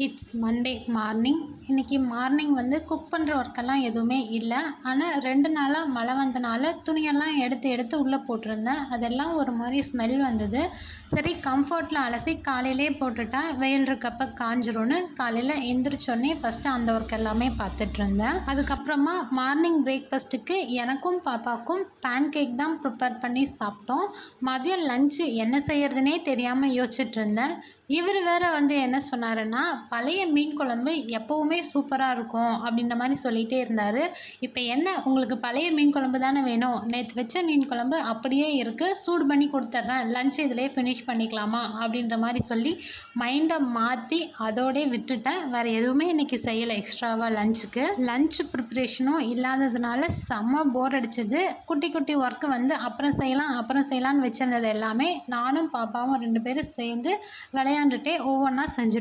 It's Monday morning. இன்றைக்கி morning வந்து cook பண்ணுற ஒர்க்கெல்லாம் எதுவுமே இல்லை. ஆனால் 2 நாளாக மழை வந்தனால துணியெல்லாம் எடுத்து எடுத்து உள்ளே போட்டிருந்தேன். அதெல்லாம் ஒரு மாதிரி ஸ்மெல் வந்தது. சரி கம்ஃபர்ட்டில் அலசி காலையிலே போட்டுட்டேன், வெயில் இருக்கப்போ காஞ்சிரும்னு காலையில் எந்திரிச்சோடனே ஃபஸ்ட்டு அந்த ஒர்க் எல்லாமே பார்த்துட்ருந்தேன். அதுக்கப்புறமா மார்னிங் பிரேக்ஃபாஸ்ட்டுக்கு எனக்கும் பாப்பாவுக்கும் பேன் கேக் தான் ப்ரிப்பேர் பண்ணி சாப்பிட்டோம். மதியம் லஞ்சு என்ன செய்யறதுனே தெரியாமல் யோசிச்சுட்டு இருந்தேன். இவர் வேறு வந்து என்ன சொன்னாருன்னா, பழைய மீன் குழம்பு எப்போவுமே சூப்பராக இருக்கும் அப்படின்ற மாதிரி சொல்லிகிட்டே இருந்தார். இப்போ என்ன உங்களுக்கு பழைய மீன் குழம்பு தானே வேணும், நேற்று வச்ச மீன் குழம்பு அப்படியே இருக்குது, சூடு பண்ணி கொடுத்துட்றேன், லஞ்ச் இதிலே ஃபினிஷ் பண்ணிக்கலாமா அப்படின்ற மாதிரி சொல்லி மைண்டை மாற்றி அதோடே விட்டுட்டேன். வேறு எதுவுமே இன்றைக்கி செய்யலை எக்ஸ்ட்ராவாக லஞ்சுக்கு. லஞ்ச் ப்ரிப்ரேஷனும் இல்லாததுனால செம்ம போர் அடிச்சது. குட்டி குட்டி ஒர்க்கு வந்து அப்புறம் செய்யலான்னு வச்சுருந்தது எல்லாமே நானும் பாப்பாவும் 2 பேரும் சேர்ந்து விளையாண்டுட்டே ஒவ்வொன்றா செஞ்சுட்ருந்தோம்.